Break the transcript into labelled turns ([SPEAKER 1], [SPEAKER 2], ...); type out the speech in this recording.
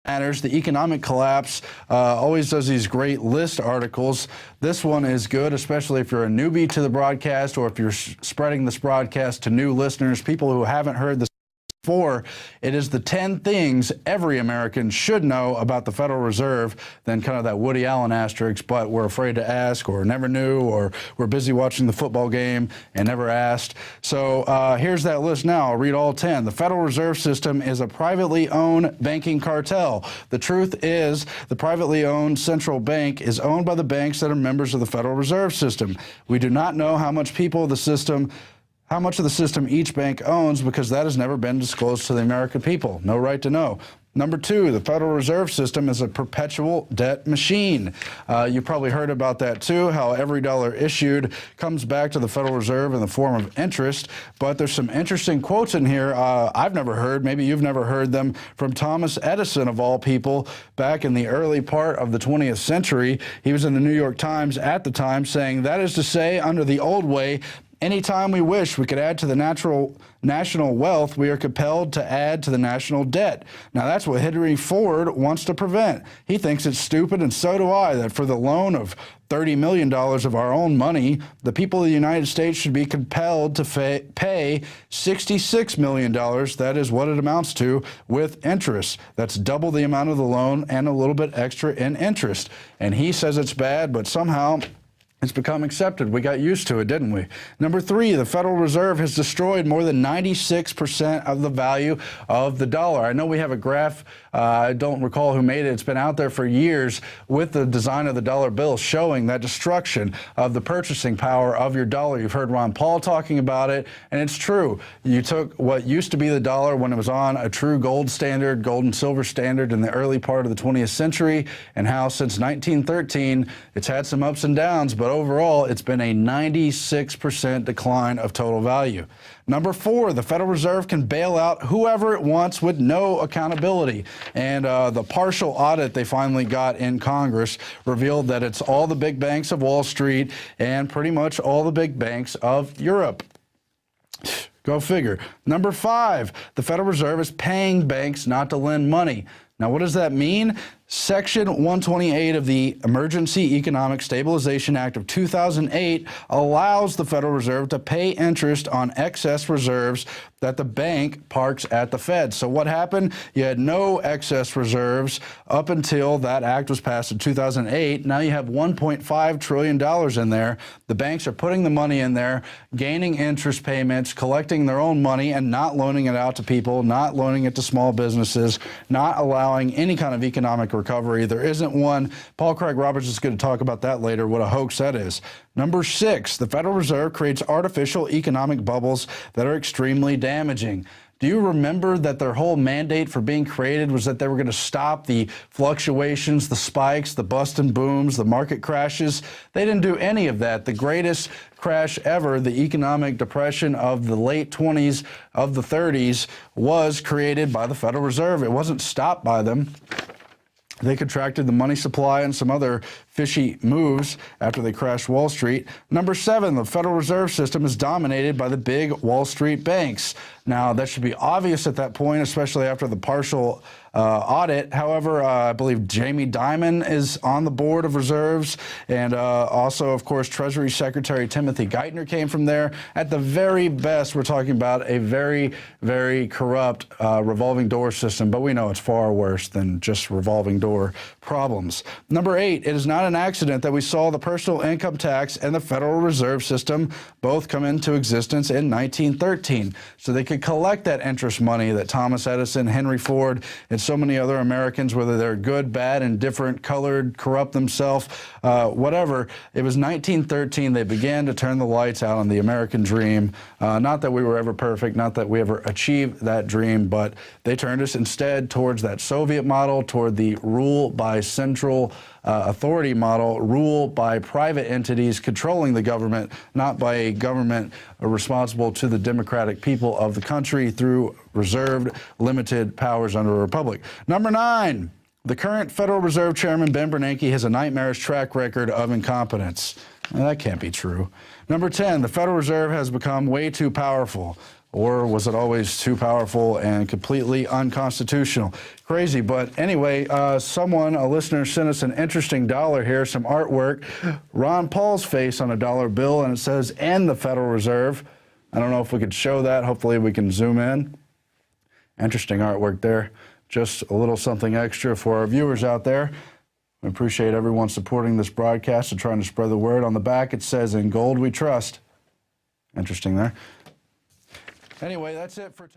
[SPEAKER 1] Matters, the economic collapse, always does these great list articles. This one is good, especially if you're a newbie to the broadcast or if you're spreading this broadcast to new listeners, people who haven't heard this before. It is the 10 things every American should know about the Federal Reserve, then kind of that Woody Allen asterisk, but we're afraid to ask or never knew or we're busy watching the football game and never asked. So here's that list now. I'll read all 10. The Federal Reserve System is a privately owned banking cartel. The truth is the privately owned central bank is owned by the banks that are members of the Federal Reserve System. We do not know how much of the system each bank owns because that has never been disclosed to the American people. No right to know. Number 2, the Federal Reserve System is a perpetual debt machine. You probably heard about that too, how every dollar issued comes back to the Federal Reserve in the form of interest. But there's some interesting quotes in here I've never heard, maybe you've never heard them, from Thomas Edison, of all people, back in the early part of the 20th century. He was in the New York Times at the time saying, that is to say, under the old way, anytime we wish we could add to the national wealth, we are compelled to add to the national debt. Now, that's what Henry Ford wants to prevent. He thinks it's stupid, and so do I, that for the loan of $30 million of our own money, the people of the United States should be compelled to pay $66 million. That is what it amounts to with interest. That's double the amount of the loan and a little bit extra in interest. And he says it's bad, but somehow it's become accepted. We got used to it, didn't we? Number 3, the Federal Reserve has destroyed more than 96% of the value of the dollar. I know we have a graph, I don't recall who made it. It's been out there for years with the design of the dollar bill showing that destruction of the purchasing power of your dollar. You've heard Ron Paul talking about it, and it's true. You took what used to be the dollar when it was on a true gold standard, gold and silver standard in the early part of the 20th century, and how since 1913, it's had some ups and downs, but overall, it's been a 96% decline of total value. Number 4, the Federal Reserve can bail out whoever it wants with no accountability. And the partial audit they finally got in Congress revealed that it's all the big banks of Wall Street and pretty much all the big banks of Europe. Go figure. Number 5, the Federal Reserve is paying banks not to lend money. Now, what does that mean? Section 128 of the Emergency Economic Stabilization Act of 2008 allows the Federal Reserve to pay interest on excess reserves that the bank parks at the Fed. So what happened? You had no excess reserves up until that act was passed in 2008. Now you have $1.5 trillion in there. The banks are putting the money in there, gaining interest payments, collecting their own money, and not loaning it out to people, not loaning it to small businesses, not allowing any kind of economic recovery. There isn't one. Paul Craig Roberts is going to talk about that later, what a hoax that is. Number 6, the Federal Reserve creates artificial economic bubbles that are extremely damaging. Do you remember that their whole mandate for being created was that they were going to stop the fluctuations, the spikes, the bust and booms, the market crashes? They didn't do any of that. The greatest crash ever, the economic depression of the late 20s, of the 30s, was created by the Federal Reserve. It wasn't stopped by them. They contracted the money supply and some other fishy moves after they crashed Wall Street. Number 7, the Federal Reserve System is dominated by the big Wall Street banks. Now, that should be obvious at that point, especially after the partial audit. However, I believe Jamie Dimon is on the board of reserves, and also, of course, Treasury Secretary Timothy Geithner came from there. At the very best, we're talking about a very, very corrupt revolving door system, but we know it's far worse than just revolving door problems. Number 8, it is not an accident that we saw the personal income tax and the Federal Reserve System both come into existence in 1913, so they could collect that interest money that Thomas Edison, Henry Ford, and so many other Americans, whether they're good, bad, indifferent, colored, corrupt themselves, whatever. It was 1913 they began to turn the lights out on the American dream. Not that we were ever perfect, not that we ever achieved that dream, but they turned us instead towards that Soviet model, toward the rule by central authority model, rule by private entities controlling the government, not by a government responsible to the democratic people of the country through reserved, limited powers under a republic. Number 9, the current Federal Reserve Chairman, Ben Bernanke, has a nightmarish track record of incompetence. That can't be true. Number 10, the Federal Reserve has become way too powerful. Or was it always too powerful and completely unconstitutional? Crazy. But anyway, a listener sent us an interesting dollar here, some artwork. Ron Paul's face on a dollar bill, and it says, "And the Federal Reserve." I don't know if we could show that. Hopefully we can zoom in. Interesting artwork there. Just a little something extra for our viewers out there. We appreciate everyone supporting this broadcast and trying to spread the word. On the back it says, "In gold we trust." Interesting there. Anyway, that's it for today.